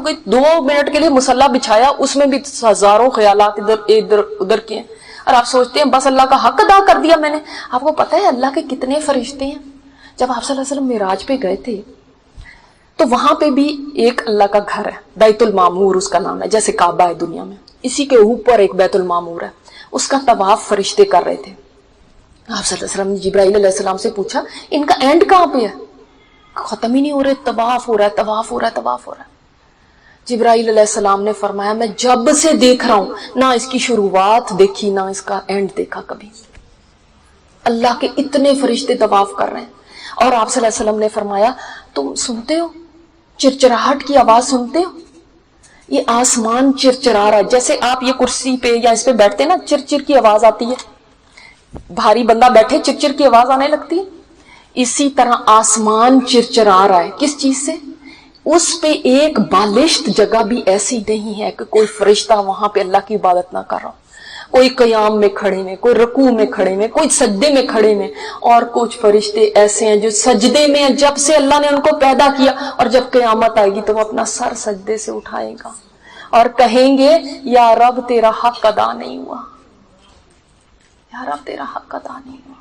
ہو گئی. 2 منٹ کے لیے مصلی بچھایا, اس میں بھی ہزاروں خیالات ادھر ادھر کیے, اور آپ سوچتے ہیں بس اللہ کا حق ادا کر دیا میں نے. آپ کو پتا ہے اللہ کے کتنے فرشتے ہیں؟ جب آپ صلی اللہ علیہ وسلم معراج پہ گئے تھے تو وہاں پہ بھی ایک اللہ کا گھر ہے, بیت المعمور اس کا نام ہے, جیسے کعبہ ہے دنیا میں, اسی کے اوپر ایک بیت المعمور ہے. اس کا طواف فرشتے کر رہے تھے. آپ صلی اللہ علیہ وسلم نے جبرائیل علیہ السلام سے پوچھا ان کا اینڈ کہاں پہ ہے؟ ختم ہی نہیں ہو رہے, طواف ہو رہا ہے, طواف ہو رہا ہے, طواف ہو رہا ہے. جبرائیل علیہ السلام نے فرمایا میں جب سے دیکھ رہا ہوں, نہ اس کی شروعات دیکھی نہ اس کا اینڈ دیکھا کبھی. اللہ کے اتنے فرشتے طواف کر رہے ہیں. اور آپ صلی اللہ علیہ وسلم نے فرمایا تم سنتے ہو چرچراہٹ کی آواز سنتے ہو؟ یہ آسمان چرچرا رہا ہے, جیسے آپ یہ کرسی پہ یا اس پہ بیٹھتے نا چرچر کی آواز آتی ہے, بھاری بندہ بیٹھے چرچر کی آواز آنے لگتی ہے, اسی طرح آسمان چرچرا رہا ہے. کس چیز سے؟ اس پہ ایک بالشت جگہ بھی ایسی نہیں ہے کہ کوئی فرشتہ وہاں پہ اللہ کی عبادت نہ کر رہا ہو. کوئی قیام میں کھڑے میں, کوئی رکوع میں کھڑے میں, کوئی سجدے میں کھڑے میں. اور کچھ فرشتے ایسے ہیں جو سجدے میں ہیں جب سے اللہ نے ان کو پیدا کیا, اور جب قیامت آئے گی تو وہ اپنا سر سجدے سے اٹھائے گا اور کہیں گے یا رب تیرا حق ادا نہیں ہوا, یا رب تیرا حق ادا نہیں ہوا.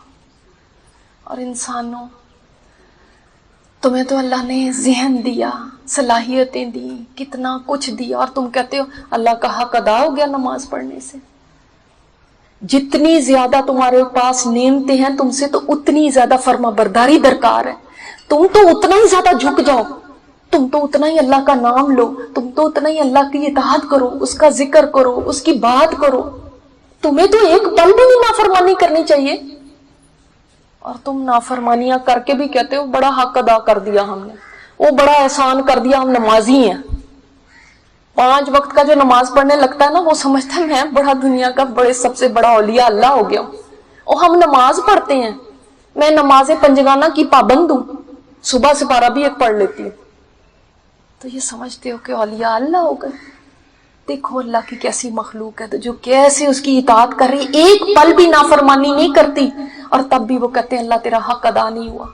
اور انسانوں تمہیں تو اللہ نے ذہن دیا, صلاحیتیں دی, کتنا کچھ دیا, اور تم کہتے ہو اللہ کا حق ادا ہو گیا نماز پڑھنے سے. جتنی زیادہ تمہارے پاس نعمتیں ہیں تم سے تو اتنی زیادہ فرما برداری درکار ہے. تم تو اتنا ہی زیادہ جھک جاؤ, تم تو اتنا ہی اللہ کا نام لو, تم تو اتنا ہی اللہ کی اطاعت کرو, اس کا ذکر کرو, اس کی بات کرو. تمہیں تو ایک پل بھی نہیں نافرمانی کرنی چاہیے, اور تم نافرمانیاں کر کے بھی کہتے ہو بڑا حق ادا کر دیا ہم نے, وہ بڑا احسان کر دیا, ہم نمازی ہیں. 5 وقت کا جو نماز پڑھنے لگتا ہے نا وہ سمجھتا ہے میں بڑا دنیا کا سب سے بڑا اولیاء اللہ ہو گیا. اور ہم نماز پڑھتے ہیں, میں نماز پنجگانہ کی پابند ہوں, صبح سے 12 بھی ایک پڑھ لیتی ہوں. تو یہ سمجھتے ہو کہ اولیاء اللہ ہو گئے. دیکھو اللہ کی کیسی مخلوق ہے تو جو کیسے اس کی اطاعت کر رہی, ایک پل بھی نافرمانی نہیں کرتی, اور تب بھی وہ کہتے ہیں اللہ تیرا حق ادا نہیں ہوا.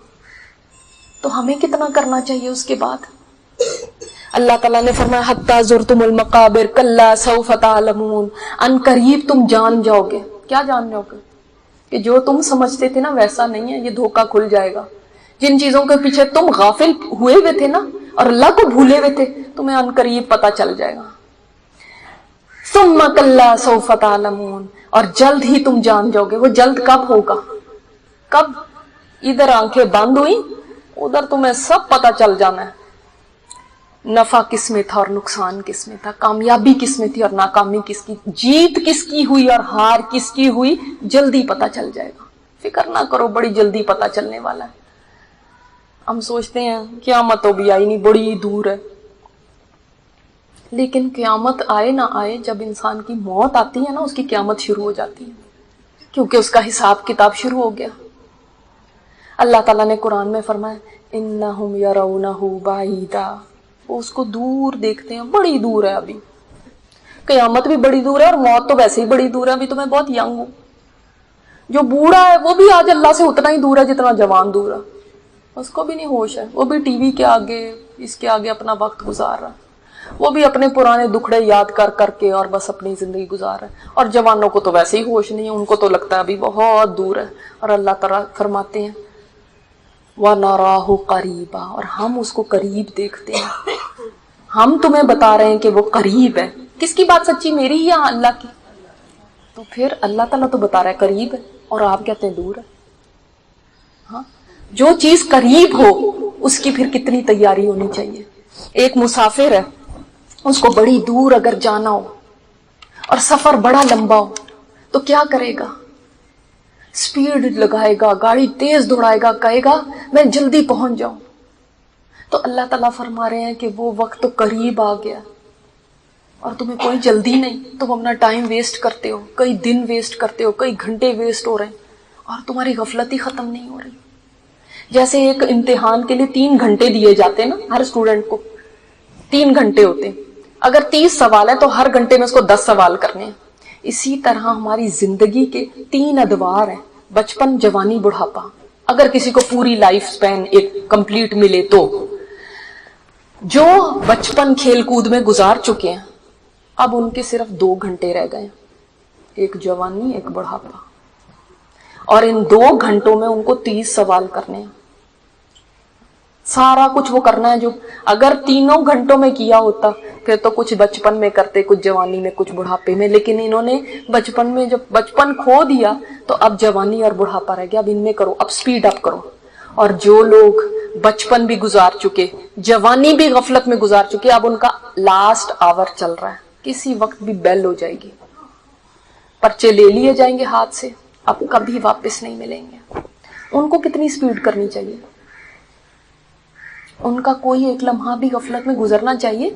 تو ہمیں کتنا کرنا چاہیے اس کے بعد. اللہ تعالیٰ نے فرمایا حتی زرتم المقابر کلا سوف تعلمون, ان قریب تم جان جاؤ گے. کیا جان جاؤ گے؟ کہ جو تم سمجھتے تھے نا ویسا نہیں ہے, یہ دھوکہ کھل جائے گا. جن چیزوں کے پیچھے تم غافل ہوئے ہوئے تھے نا اور اللہ کو بھولے ہوئے تھے, تمہیں ان قریب پتہ چل جائے گا. ثم کلا سوف تعلمون, اور جلد ہی تم جان جاؤ گے. وہ جلد کب ہوگا؟ کب ادھر آنکھیں بند ہوئی ادھر تمہیں سب پتہ چل جانا ہے, نفع کس میں تھا اور نقصان کس میں تھا, کامیابی کس میں تھی اور ناکامی کس کی, جیت کس کی ہوئی اور ہار کس کی ہوئی, جلدی پتہ چل جائے گا. فکر نہ کرو, بڑی جلدی پتہ چلنے والا ہے. ہم سوچتے ہیں قیامت تو بھی آئی نہیں, بڑی دور ہے. لیکن قیامت آئے نہ آئے, جب انسان کی موت آتی ہے نا اس کی قیامت شروع ہو جاتی ہے, کیونکہ اس کا حساب کتاب شروع ہو گیا. اللہ تعالیٰ نے قرآن میں فرمایا انہم یرونہ بعیدا, وہ اس کو دور دیکھتے ہیں, بڑی دور ہے. ابھی قیامت بھی بڑی دور ہے اور موت تو ویسے ہی بڑی دور ہے. ابھی تو میں بہت ینگ ہوں, جو بوڑھا ہے وہ بھی آج اللہ سے اتنا ہی دور ہے جتنا جوان دور ہے. اس کو بھی نہیں ہوش ہے, وہ بھی ٹی وی کے آگے اس کے آگے اپنا وقت گزار رہا ہے. وہ بھی اپنے پرانے دکھڑے یاد کر کر کے اور بس اپنی زندگی گزار رہا ہے. اور جوانوں کو تو ویسے ہی ہوش نہیں ہے, ان کو تو لگتا ہے ابھی بہت دور ہے. اور اللہ تعالیٰ فرماتے ہیں وَنَرَاهُ قَرِيبًا, اور ہم اس کو قریب دیکھتے ہیں. ہم تمہیں بتا رہے ہیں کہ وہ قریب ہے. کس کی بات سچی, میری یا اللہ کی؟ تو پھر اللہ تعالیٰ تو بتا رہا ہے قریب ہے اور آپ کہتے ہیں دور ہے. ہاں, جو چیز قریب ہو اس کی پھر کتنی تیاری ہونی چاہیے. ایک مسافر ہے, اس کو بڑی دور اگر جانا ہو اور سفر بڑا لمبا ہو تو کیا کرے گا؟ سپیڈ لگائے گا, گاڑی تیز دوڑائے گا, کہے گا میں جلدی پہنچ جاؤں. تو اللہ تعالیٰ فرما رہے ہیں کہ وہ وقت تو قریب آ گیا اور تمہیں کوئی جلدی نہیں. تم اپنا ٹائم ویسٹ کرتے ہو, کئی دن ویسٹ کرتے ہو, کئی گھنٹے ویسٹ ہو رہے ہیں اور تمہاری غفلت ہی ختم نہیں ہو رہی. جیسے ایک امتحان کے لیے 3 گھنٹے دیے جاتے ہیں نا, ہر اسٹوڈنٹ کو 3 گھنٹے ہوتے ہیں. اگر 30 سوال ہیں تو ہر گھنٹے میں اس کو 10 سوال کرنے ہیں. اسی طرح ہماری زندگی کے 3 ادوار ہیں, بچپن, جوانی, بڑھاپا. اگر کسی کو پوری لائف سپین ایک کمپلیٹ ملے جو بچپن کھیل کود میں گزار چکے ہیں اب ان کے صرف 2 گھنٹے رہ گئے، ایک جوانی ایک بڑھاپا، اور ان 2 گھنٹوں میں ان کو 30 سوال کرنے ہیں. سارا کچھ وہ کرنا ہے جو اگر 3 گھنٹوں میں کیا ہوتا پھر تو کچھ بچپن میں کرتے، کچھ جوانی میں، کچھ بڑھاپے میں، لیکن انہوں نے بچپن میں جب بچپن کھو دیا تو اب جوانی اور بڑھاپا رہ گیا. اب ان میں کرو، اب سپیڈ اپ کرو. اور جو لوگ بچپن بھی گزار چکے، جوانی بھی غفلت میں گزار چکے، اب ان کا لاسٹ آور چل رہا ہے، کسی وقت بھی بیل ہو جائے گی، پرچے لے لیے جائیں گے ہاتھ سے، اب کبھی واپس نہیں ملیں گے. ان کو کتنی سپیڈ کرنی چاہیے؟ ان کا کوئی ایک لمحہ بھی غفلت میں گزرنا چاہیے؟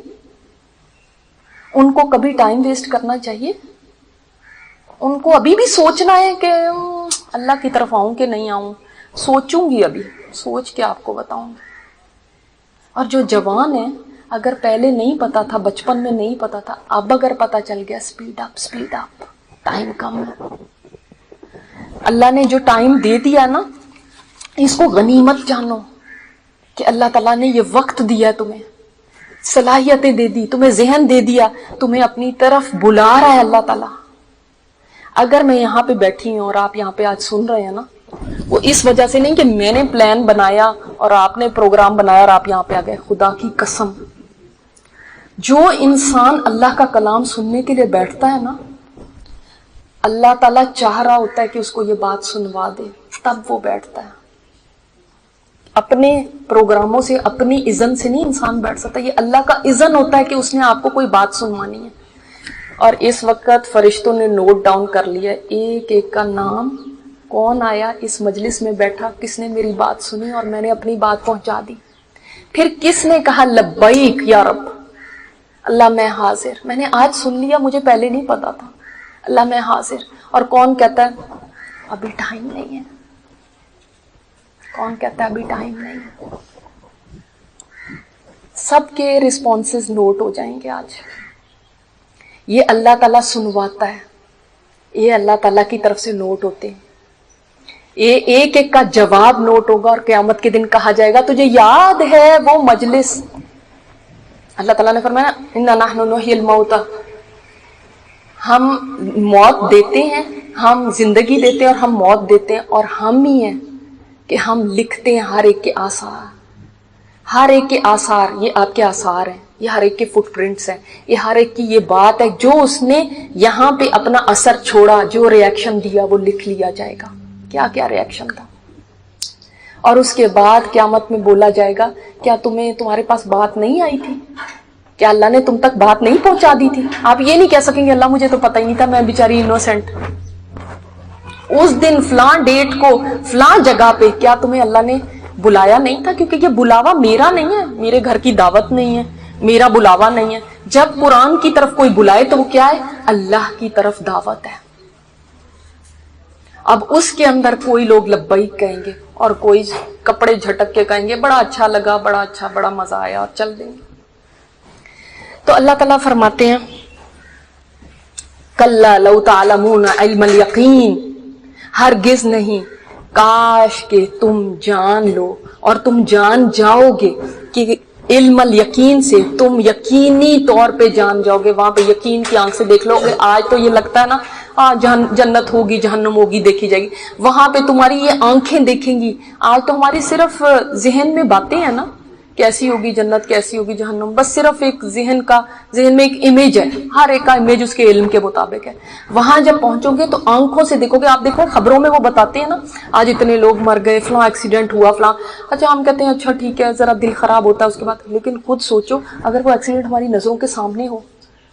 ان کو کبھی ٹائم ویسٹ کرنا چاہیے؟ ان کو ابھی بھی سوچنا ہے کہ اللہ کی طرف آؤں کہ نہیں آؤں؟ سوچوں گی، ابھی سوچ کے آپ کو بتاؤں گی. اور جو جوان ہیں اگر پہلے نہیں پتا تھا، بچپن میں نہیں پتا تھا، اب اگر پتا چل گیا، سپیڈ اپ سپیڈ اپ، ٹائم کم ہے. اللہ نے جو ٹائم دے دیا نا، اس کو غنیمت جانو کہ اللہ تعالیٰ نے یہ وقت دیا، تمہیں صلاحیتیں دے دی، تمہیں ذہن دے دیا، تمہیں اپنی طرف بلا رہا ہے اللہ تعالیٰ. اگر میں یہاں پہ بیٹھی ہوں اور آپ یہاں پہ آج سن رہے ہیں نا، وہ اس وجہ سے نہیں کہ میں نے پلان بنایا اور آپ نے پروگرام بنایا اور آپ یہاں پہ آ گئے. خدا کی قسم، جو انسان اللہ کا کلام سننے کے لیے بیٹھتا ہے نا، اللہ تعالیٰ چاہ رہا ہوتا ہے کہ اس کو یہ بات سنوا دے، تب وہ بیٹھتا ہے. اپنے پروگراموں سے، اپنی اذن سے نہیں انسان بیٹھ سکتا، یہ اللہ کا اذن ہوتا ہے کہ اس نے آپ کو کوئی بات سنوانی ہے. اور اس وقت فرشتوں نے نوٹ ڈاؤن کر لیا ایک ایک کا نام، کون آیا اس مجلس میں بیٹھا، کس نے میری بات سنی اور میں نے اپنی بات پہنچا دی. پھر کس نے کہا لبیک یا رب، اللہ میں حاضر، میں نے آج سن لیا، مجھے پہلے نہیں پتا تھا، اللہ میں حاضر. اور کون کہتا ہے ابھی ٹائم نہیں ہے؟ کون کہتا ہے ابھی ٹائم نہیں ہے؟ سب کے رسپانسز نوٹ ہو جائیں گے آج. یہ اللہ تعالیٰ سنواتا ہے، یہ اللہ تعالیٰ کی طرف سے نوٹ ہوتے ہیں. یہ ایک ایک کا جواب نوٹ ہوگا، اور قیامت کے دن کہا جائے گا تجھے یاد ہے وہ مجلس؟ اللہ تعالیٰ نے فرمایا اِنَّا نَحْنُ نُحْيِي الْمَوْتَى، ہم موت دیتے ہیں، ہم زندگی دیتے ہیں اور ہم موت دیتے ہیں، اور ہم ہی ہیں کہ ہم لکھتے ہیں ہر ایک کے آثار. ہر ایک کے آثار، یہ آپ کے آثار ہیں، یہ ہر ایک کے فٹ پرنٹس ہیں، یہ ہر ایک کی یہ بات ہے جو اس نے یہاں پہ اپنا اثر چھوڑا، جو ری ایکشن دیا وہ لکھ لیا جائے گا. کیا کیا ری ایکشن تھا. اور اس کے بعد قیامت میں بولا جائے گا کیا تمہارے پاس بات نہیں آئی تھی؟ کیا اللہ نے تم تک بات نہیں پہنچا دی تھی؟ آپ یہ نہیں کہہ سکیں گے اللہ مجھے تو پتہ ہی نہیں تھا، میں بیچاری انوسینٹ. اس دن فلاں ڈیٹ کو فلاں جگہ پہ کیا تمہیں اللہ نے بلایا نہیں تھا؟ کیونکہ یہ بلاوا میرا نہیں ہے، میرے گھر کی دعوت نہیں ہے، میرا بلاوا نہیں ہے. جب قرآن کی طرف کوئی بلائے تو وہ کیا ہے؟ اللہ کی طرف دعوت ہے. اب اس کے اندر کوئی لوگ لبیک کہیں گے اور کوئی کپڑے جھٹک کے کہیں گے بڑا اچھا لگا، بڑا اچھا، بڑا مزہ آیا، اور چل دیں گے. تو اللہ تعالیٰ فرماتے ہیں کَلَّا لَوْ تَعْلَمُونَ عِلْمَ الْيَقِينِ، ہرگز نہیں، کاش کہ تم جان لو اور تم جان جاؤ گے کہ علم الیقین سے تم یقینی طور پہ جان جاؤ گے. وہاں پہ یقین کی آنکھ سے دیکھ لو گے. آج تو یہ لگتا ہے نا جنت ہوگی، جہنم ہوگی، دیکھی جائے گی. وہاں پہ تمہاری یہ آنکھیں دیکھیں گی. آج تو ہماری صرف ذہن میں باتیں ہیں نا، کیسی ہوگی جنت، کیسی ہوگی جہنم، بس صرف ایک ذہن میں ایک امیج ہے، ہر ایک کا امیج اس کے علم کے مطابق ہے. وہاں جب پہنچو گے تو آنکھوں سے دیکھو گے. آپ دیکھو خبروں میں وہ بتاتے ہیں نا آج اتنے لوگ مر گئے، فلاں ایکسیڈنٹ ہوا، فلاں. اچھا ہم کہتے ہیں اچھا ٹھیک ہے، ذرا دل خراب ہوتا ہے اس کے بعد، لیکن خود سوچو اگر وہ ایکسیڈنٹ ہماری نظروں کے سامنے ہو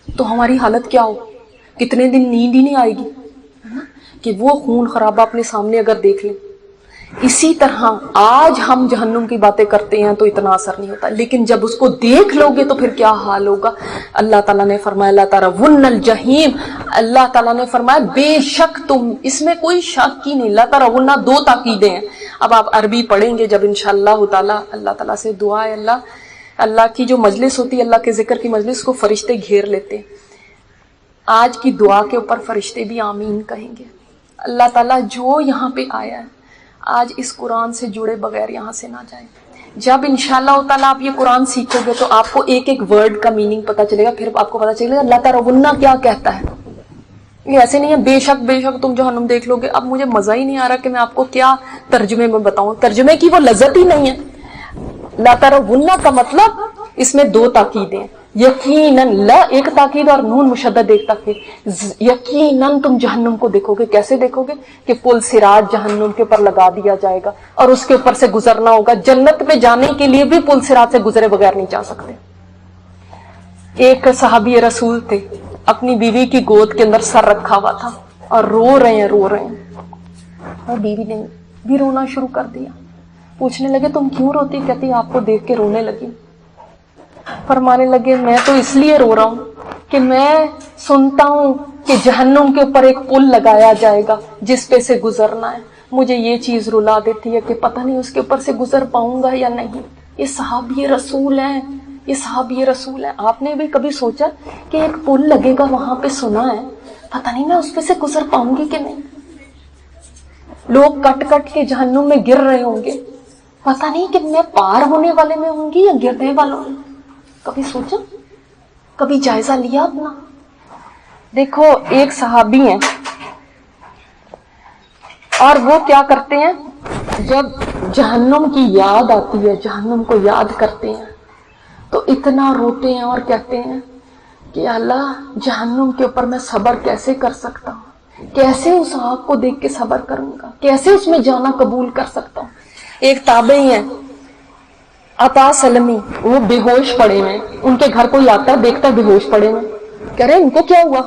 تو ہماری حالت کیا ہو؟ کتنے دن نیند ہی نہیں آئے گی کہ وہ خون خرابہ اپنے سامنے اگر دیکھ لیں. اسی طرح آج ہم جہنم کی باتیں کرتے ہیں تو اتنا اثر نہیں ہوتا، لیکن جب اس کو دیکھ لو گے تو پھر کیا حال ہوگا. اللہ تعالیٰ نے فرمایا لا ترون الجحیم، اللہ تعالیٰ نے فرمایا بے شک تم، اس میں کوئی شک ہی نہیں. لا ترون 2 تاکیدیں ہیں. اب آپ عربی پڑھیں گے جب انشاءاللہ تعالیٰ. اللہ تعالیٰ سے دعا ہے اللہ کی جو مجلس ہوتی ہے، اللہ کے ذکر کی مجلس کو فرشتے گھیر لیتے. آج کی دعا کے اوپر فرشتے بھی آمین کہیں گے. اللہ تعالیٰ جو یہاں پہ آیا ہے آج اس قرآن سے جڑے بغیر یہاں سے نہ جائے. جب انشاءاللہ تعالیٰ آپ یہ قرآن سیکھو گے تو آپ کو ایک ایک ورڈ کا میننگ پتہ چلے گا، پھر آپ کو پتہ چلے گا اللہ تعالیٰ کیا کہتا ہے۔ یہ ایسے نہیں ہے بے شک تم جہنم دیکھ لو گے۔ اب مجھے مزہ ہی نہیں آ رہا کہ میں آپ کو کیا ترجمے میں بتاؤں، ترجمے کی وہ لذت ہی نہیں ہے۔ لا ترون کا مطلب اس میں دو تاکیدیں ہیں، یقیناً لا ایک تاکید اور نون مشدد ایک تاکید، یقیناً تم جہنم کو دیکھو گے۔ کیسے دیکھو گے؟ کہ پل صراط جہنم کے اوپر لگا دیا جائے گا اور اس کے اوپر سے گزرنا ہوگا۔ جنت میں جانے کے لیے بھی پل صراط سے گزرے بغیر نہیں جا سکتے۔ ایک صحابی رسول تھے، اپنی بیوی کی گود کے اندر سر رکھا ہوا تھا اور رو رہے ہیں اور بیوی نے بھی رونا شروع کر دیا۔ پوچھنے لگے تم کیوں روتی؟ کہتی آپ کو دیکھ کے رونے لگی۔ فرمانے لگے میں تو اس لیے رو رہا ہوں کہ میں سنتا ہوں کہ جہنم کے اوپر ایک پل لگایا جائے گا جس پہ سے گزرنا ہے، مجھے یہ چیز رلا دیتی ہے کہ پتہ نہیں اس کے اوپر سے گزر پاؤں گا یا نہیں۔ یہ صحابی رسول ہیں، یہ صحابی رسول ہیں۔ آپ نے بھی کبھی سوچا کہ ایک پل لگے گا وہاں پہ، سنا ہے، پتہ نہیں میں اس پہ سے گزر پاؤں گی کہ نہیں۔ لوگ کٹ کٹ کے جہنم میں گر رہے ہوں گے، پتہ نہیں کہ میں پار ہونے والے میں ہوں گی یا گرنے والوں میں۔ کبھی سوچا؟ کبھی جائزہ لیا اپنا؟ دیکھو ایک صحابی ہیں اور وہ کیا کرتے ہیں، جب جہنم کی یاد آتی ہے، جہنم کو یاد کرتے ہیں تو اتنا روتے ہیں اور کہتے ہیں کہ اللہ جہنم کے اوپر میں صبر کیسے کر سکتا ہوں، کیسے اس آگ کو دیکھ کے صبر کروں گا، کیسے اس میں جانا قبول کر سکتا ہوں۔ ایک تابعی ہیں عطا سلمی، وہ بے ہوش پڑے ہیں، ان کے گھر کوئی آتا ہے دیکھتا ہے بے ہوش پڑے ہیں، کہہ رہے ان کو کیا ہوا؟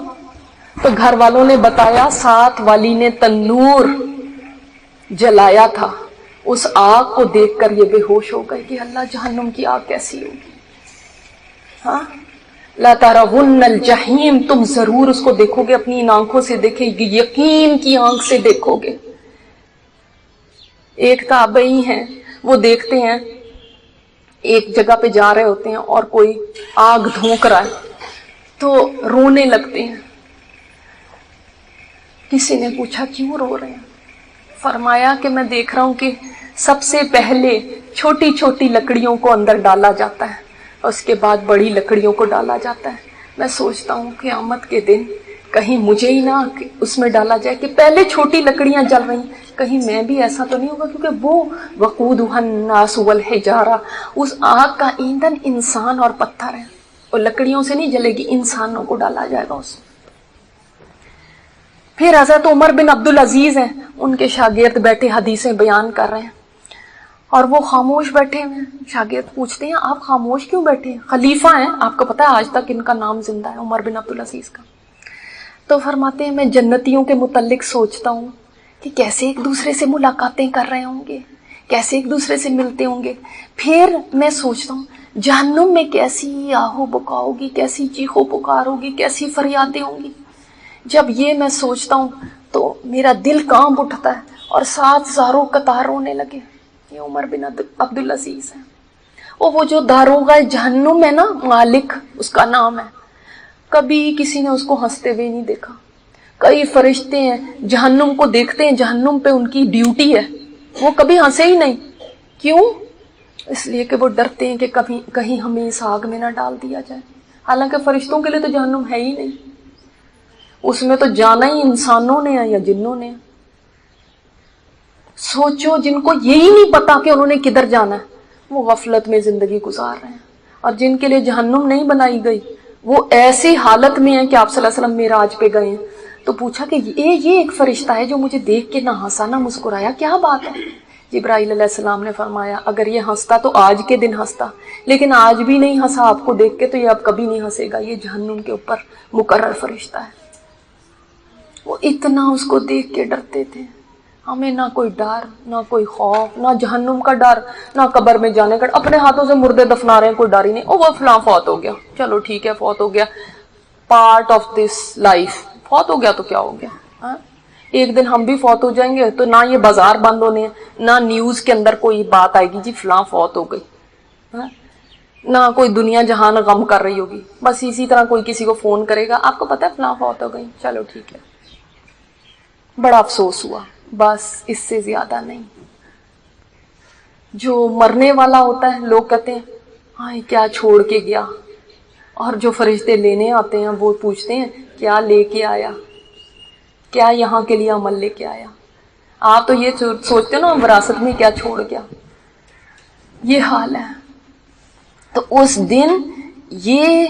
تو گھر والوں نے بتایا ساتھ والی نے تنور جلایا تھا، اس آگ کو دیکھ کر یہ بے ہوش ہو گئے کہ اللہ جہنم کی آگ کیسی ہوگی۔ ہاں لا ترون الجحیم، تم ضرور اس کو دیکھو گے، اپنی ان آنکھوں سے دیکھے گی، یقین کی آنکھ سے دیکھو گے۔ ایک تابعی ہیں، وہ دیکھتے ہیں ایک جگہ پہ جا رہے ہوتے ہیں اور کوئی آگ دھونک رہا ہے تو رونے لگتے ہیں۔ کسی نے پوچھا کیوں رو رہے ہیں؟ فرمایا کہ میں دیکھ رہا ہوں کہ سب سے پہلے چھوٹی چھوٹی لکڑیوں کو اندر ڈالا جاتا ہے، اس کے بعد بڑی لکڑیوں کو ڈالا جاتا ہے۔ میں سوچتا ہوں قیامت کے دن کہیں مجھے ہی نہ اس میں ڈالا جائے کہ پہلے چھوٹی لکڑیاں جل رہی، کہیں میں بھی ایسا تو نہیں ہوگا، کیونکہ وہ وقودھا الناس والحجارہ، اس آگ کا ایندھن انسان اور پتھر ہے، اور لکڑیوں سے نہیں جلے گی، انسانوں کو ڈالا جائے گا اس میں۔ پھر حضرت عمر بن عبدالعزیز ہیں، ان کے شاگرد بیٹھے حدیثیں بیان کر رہے ہیں اور وہ خاموش بیٹھے ہوئے ہیں۔ شاگرد پوچھتے ہیں آپ خاموش کیوں بیٹھے ہیں؟ خلیفہ ہیں، آپ کو پتا ہے آج تک ان کا نام زندہ ہے، عمر بن عبدالعزیز کا۔ تو فرماتے ہیں میں جنتیوں کے متعلق سوچتا ہوں کہ کیسے ایک دوسرے سے ملاقاتیں کر رہے ہوں گے، کیسے ایک دوسرے سے ملتے ہوں گے۔ پھر میں سوچتا ہوں جہنم میں کیسی آہو بکا ہوگی، کیسی چیخو پکار ہوگی، کیسی فریادیں ہوں گی۔ جب یہ میں سوچتا ہوں تو میرا دل کانپ اٹھتا ہے اور ساتھ زاروں قطار رونے لگے۔ یہ عمر بن عبدالعزیز ہیں، وہ جو داروغہ جہنم ہے نا، مالک اس کا نام ہے، کبھی کسی نے اس کو ہنستے ہوئے نہیں دیکھا۔ کئی فرشتے ہیں جہنم کو دیکھتے ہیں، جہنم پہ ان کی ڈیوٹی ہے، وہ کبھی ہنسے ہی نہیں۔ کیوں؟ اس لیے کہ وہ ڈرتے ہیں کہ کہیں ہمیں اس آگ میں نہ ڈال دیا جائے۔ حالانکہ فرشتوں کے لیے تو جہنم ہے ہی نہیں، اس میں تو جانا ہی انسانوں نے ہے یا جنوں نے۔ سوچو جن کو یہی نہیں پتا کہ انہوں نے کدھر جانا ہے، وہ غفلت میں زندگی گزار رہے ہیں، اور جن کے لیے جہنم نہیں بنائی گئی وہ ایسی حالت میں ہیں کہ آپ صلی اللہ علیہ وسلم معراج پہ گئے ہیں تو پوچھا کہ یہ ایک فرشتہ ہے جو مجھے دیکھ کے نہ ہنسا نہ مسکرایا، کیا بات ہے؟ جبرائیل علیہ السلام نے فرمایا اگر یہ ہنستا تو آج کے دن ہنستا، لیکن آج بھی نہیں ہنسا آپ کو دیکھ کے تو یہ اب کبھی نہیں ہنسے گا، یہ جہنم کے اوپر مقرر فرشتہ ہے۔ وہ اتنا اس کو دیکھ کے ڈرتے تھے۔ ہمیں نہ کوئی ڈر، نہ کوئی خوف، نہ جہنم کا ڈر، نہ قبر میں جانے کا، اپنے ہاتھوں سے مردے دفنا رہے ہیں، کوئی ڈر ہی نہیں۔ وہ فلاں فوت ہو گیا، چلو ٹھیک ہے فوت ہو گیا، پارٹ آف دس لائف، فوت ہو گیا تو کیا ہو گیا، ہاں؟ ایک دن ہم بھی فوت ہو جائیں گے تو نہ یہ بازار بند ہونے ہیں، نہ نیوز کے اندر کوئی بات آئے گی جی فلاں فوت ہو گئی، ہاں؟ نہ کوئی دنیا جہان غم کر رہی ہوگی، بس اسی طرح کوئی کسی کو فون کرے گا آپ کو پتہ ہے فلاں فوت ہو گئی، چلو ٹھیک ہے، بڑا افسوس ہوا، بس اس سے زیادہ نہیں۔ جو مرنے والا ہوتا ہے لوگ کہتے ہیں ہاں کیا چھوڑ کے گیا، اور جو فرشتے لینے آتے ہیں وہ پوچھتے ہیں کیا لے کے آیا، کیا یہاں کے لیے عمل لے کے آیا۔ آپ تو یہ سوچتے ہو نا وراثت میں کیا چھوڑ گیا، یہ حال ہے۔ تو اس دن یہ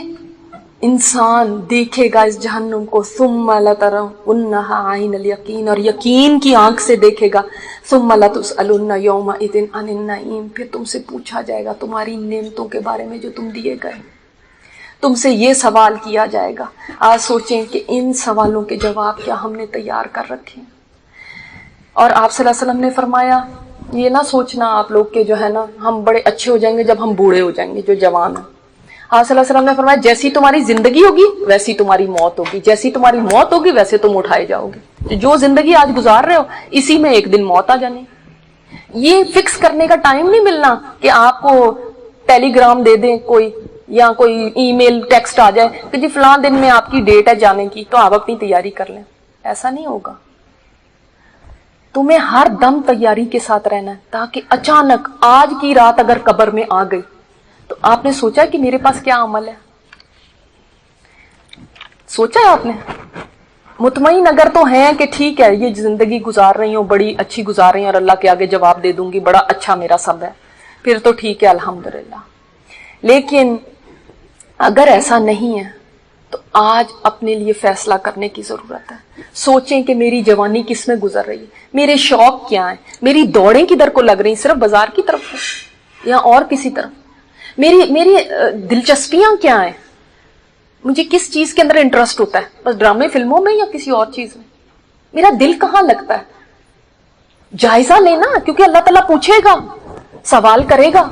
انسان دیکھے گا اس جہنم کو، ثم لترونها عین الیقین، اور یقین کی آنکھ سے دیکھے گا، ثم لتسألن یومئذ عن النعیم، پھر تم سے پوچھا جائے گا تمہاری نعمتوں کے بارے میں جو تم دیے گئے، تم سے یہ سوال کیا جائے گا۔ آج سوچیں کہ ان سوالوں کے جواب کیا ہم نے تیار کر رکھے ہیں۔ اور آپ صلی اللہ علیہ وسلم نے فرمایا، یہ نہ سوچنا آپ لوگ کہ جو ہے نا ہم بڑے اچھے ہو جائیں گے جب ہم بوڑھے ہو جائیں گے، جو جوان ہیں۔ آپ صلی اللہ علیہ وسلم نے فرمایا جیسی تمہاری زندگی ہوگی ویسی تمہاری موت ہوگی، جیسی تمہاری موت ہوگی ویسے تم اٹھائے جاؤ گے۔ جو زندگی آج گزار رہے ہو اسی میں ایک دن موت آ جانی۔ یہ فکس کرنے کا ٹائم نہیں ملنا کہ آپ کو ٹیلی گرام دے دیں کوئی، یا کوئی ای میل ٹیکسٹ آ جائے کہ جی فلاں دن میں آپ کی ڈیٹ ہے جانے کی، تو آپ اپنی تیاری کر لیں۔ ایسا نہیں ہوگا، تمہیں ہر دم تیاری کے ساتھ رہنا ہے، تاکہ اچانک آج کی رات اگر قبر میں آ گئی تو آپ نے سوچا کہ میرے پاس کیا عمل ہے؟ سوچا ہے آپ نے؟ مطمئن اگر تو ہیں کہ ٹھیک ہے یہ زندگی گزار رہی ہوں بڑی اچھی گزار رہی ہوں اور اللہ کے آگے جواب دے دوں گی، بڑا اچھا میرا سب ہے، پھر تو ٹھیک ہے الحمدللہ۔ لیکن اگر ایسا نہیں ہے تو آج اپنے لیے فیصلہ کرنے کی ضرورت ہے۔ سوچیں کہ میری جوانی کس میں گزر رہی ہے، میرے شوق کیا ہیں، میری دوڑیں کدھر کو لگ رہی ہیں، صرف بازار کی طرف یا اور کسی طرف، میری دلچسپیاں کیا ہیں، مجھے کس چیز کے اندر انٹرسٹ ہوتا ہے، بس ڈرامے فلموں میں یا کسی اور چیز میں، میرا دل کہاں لگتا ہے۔ جائزہ لینا، کیونکہ اللہ تعالیٰ پوچھے گا، سوال کرے گا،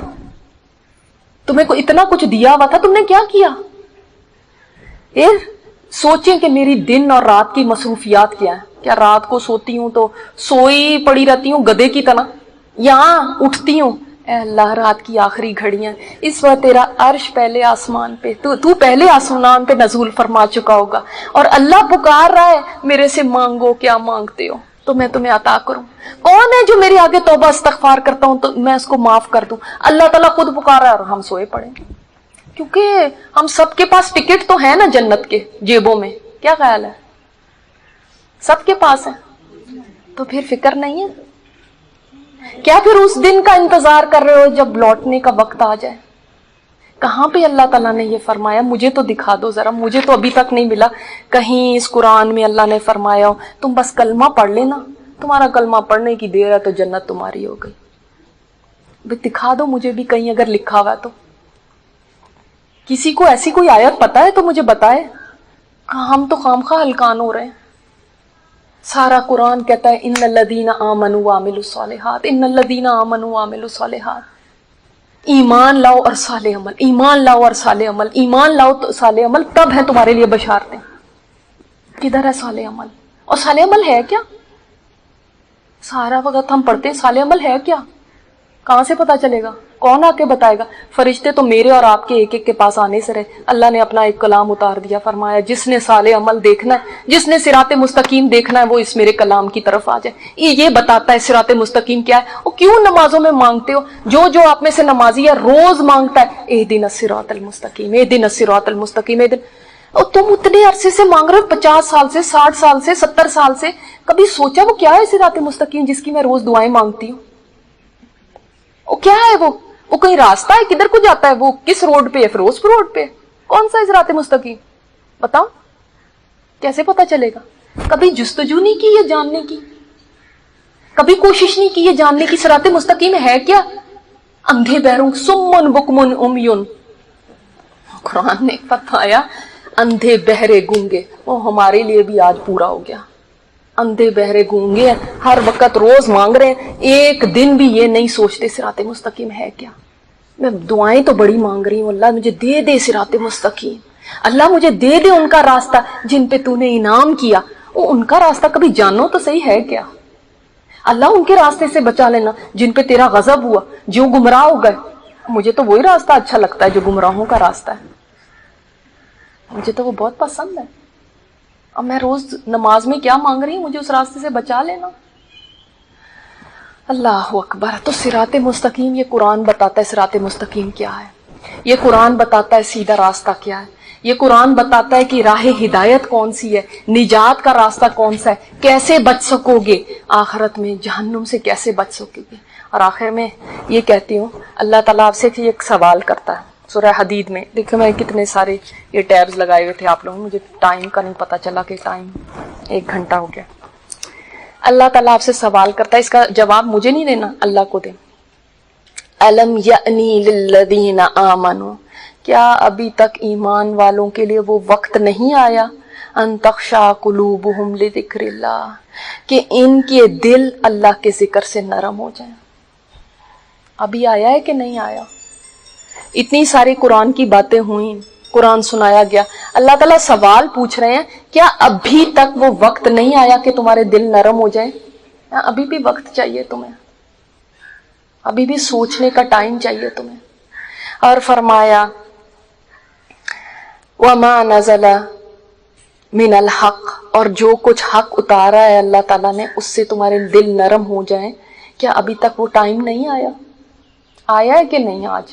تمہیں کو اتنا کچھ دیا ہوا تھا تم نے کیا کیا۔ پھر سوچیں کہ میری دن اور رات کی مصروفیات کیا ہے، کیا رات کو سوتی ہوں تو سوئی پڑی رہتی ہوں گدھے کی طرح، یا اٹھتی ہوں اے اللہ رات کی آخری گھڑیاں، اس وقت تیرا عرش پہلے آسمان پہ، تو پہلے آسمان پہ نزول فرما چکا ہوگا اور اللہ پکار رہا ہے میرے سے مانگو کیا مانگتے ہو تو میں تمہیں عطا کروں۔ کون ہے جو میرے آگے توبہ استغفار کرتا ہوں تو میں اس کو معاف کر دوں؟ اللہ تعالیٰ خود پکار رہا ہے اور ہم سوئے پڑے، کیونکہ ہم سب کے پاس ٹکٹ تو ہے نا جنت کے جیبوں میں، کیا خیال ہے؟ سب کے پاس ہے، تو پھر فکر نہیں ہے کیا؟ پھر اس دن کا انتظار کر رہے ہو جب لوٹنے کا وقت آ جائے؟ کہاں پہ اللہ تعالیٰ نے یہ فرمایا؟ مجھے تو دکھا دو ذرا، مجھے تو ابھی تک نہیں ملا کہیں اس قرآن میں اللہ نے فرمایا ہو تم بس کلمہ پڑھ لینا، تمہارا کلمہ پڑھنے کی دیر ہے تو جنت تمہاری ہو گئی۔ دکھا دو مجھے بھی کہیں اگر لکھا ہوا تو، کسی کو ایسی کوئی آیت پتا ہے تو مجھے بتائے۔ ہم تو خامخواہ ہلکان ہو رہے ہیں۔ سارا قرآن کہتا ہے ان الذین آمنوا وعملوا الصالحات، ان الذین آمنوا وعملوا الصالحات، ایمان لاؤ اور صالح عمل، ایمان لاؤ اور صالح عمل، ایمان لاؤ تو صالح عمل، تب ہے تمہارے لیے بشارتیں۔ کدھر ہے صالح عمل؟ اور صالح عمل ہے کیا؟ سارا وقت ہم پڑھتے ہیں صالح عمل ہے کیا؟ کہاں سے پتا چلے گا؟ کون آ کے بتائے گا؟ فرشتے تو میرے اور آپ کے ایک ایک کے پاس آنے سے رہے، اللہ نے اپنا ایک کلام اتار دیا، فرمایا جس نے صالح عمل دیکھنا ہے، جس نے صراط مستقیم دیکھنا ہے وہ اس میرے کلام کی طرف آ جائے۔ یہ بتاتا ہے صراط مستقیم کیا ہے، وہ کیوں نمازوں میں مانگتے ہو؟ جو آپ میں سے نمازی ہے روز مانگتا ہے اہدنا الصراط المستقیم، اہدنا الصراط المستقیم، اور تم اتنے عرصے سے مانگ رہے ہو، 50 سال سے، 60 سال سے، 70 سال سے، کبھی سوچا وہ کیا ہے صراط مستقیم جس کی میں روز دعائیں مانگتی ہوں؟ وہ کیا ہے؟ وہ کوئی راستہ ہے؟ کدھر کو جاتا ہے؟ وہ کس روڈ پہ ہے؟ فیروز پور روڈ پہ؟ کون سا صراط مستقیم؟ بتاؤ کیسے پتا چلے گا؟ کبھی جستجو نہیں کی یہ جاننے کی؟ کبھی کوشش نہیں کی یہ جاننے کی صراط مستقیم ہے کیا؟ اندھے بہروں سمن بکمن امیون، قرآن نے فرمایا اندھے بہرے گونگے، وہ ہمارے لیے بھی آج پورا ہو گیا۔ اندھے بہرے گونگے ہر وقت روز مانگ رہے ہیں، ایک دن بھی یہ نہیں سوچتے صراط مستقیم ہے کیا۔ میں دعائیں تو بڑی مانگ رہی ہوں، اللہ مجھے دے دے صراط مستقیم، اللہ مجھے دے دے ان کا راستہ جن پہ تو نے انعام کیا۔ وہ ان کا راستہ کبھی جانو تو صحیح ہے کیا؟ اللہ ان کے راستے سے بچا لینا جن پہ تیرا غضب ہوا، جو گمراہ ہو گئے۔ مجھے تو وہی راستہ اچھا لگتا ہے جو گمراہوں کا راستہ ہے، مجھے تو وہ بہت پسند ہے۔ اب میں روز نماز میں کیا مانگ رہی ہوں؟ مجھے اس راستے سے بچا لینا۔ اللہ اکبر. تو صراط مستقیم یہ قرآن بتاتا ہے صراط مستقیم کیا ہے, یہ قرآن بتاتا ہے سیدھا راستہ کیا ہے, یہ قرآن بتاتا ہے کہ راہ ہدایت کون سی ہے, نجات کا راستہ کون سا ہے, کیسے بچ سکو گے آخرت میں, جہنم سے کیسے بچ سکو گے. اور آخر میں یہ کہتی ہوں, اللہ تعالیٰ آپ سے ایک سوال کرتا ہے سورہ حدید میں. دیکھو میں کتنے سارے یہ ٹیبز لگائے ہوئے تھے آپ لوگوں, مجھے ٹائم کا نہیں پتہ چلا کہ ٹائم 1 گھنٹہ ہو گیا. اللہ تعالیٰ آپ سے سوال کرتا ہے, اس کا جواب مجھے نہیں دینا, اللہ کو دیں. الم یعنی للذین آمنوا, کیا ابھی تک ایمان والوں کے لیے وہ وقت نہیں آیا, ان تخشع قلوبہم لذکر اللہ, کہ ان کے دل اللہ کے ذکر سے نرم ہو جائیں. ابھی آیا ہے کہ نہیں آیا؟ اتنی ساری قرآن کی باتیں ہوئیں, قرآن سنایا گیا, اللہ تعالیٰ سوال پوچھ رہے ہیں کیا ابھی تک وہ وقت نہیں آیا کہ تمہارے دل نرم ہو جائیں؟ ابھی بھی وقت چاہیے تمہیں, ابھی بھی سوچنے کا ٹائم چاہیے تمہیں. اور فرمایا وما نزل من الحق, اور جو کچھ حق اتارا ہے اللہ تعالیٰ نے اس سے تمہارے دل نرم ہو جائیں. کیا ابھی تک وہ ٹائم نہیں آیا؟ آیا ہے کہ نہیں آج؟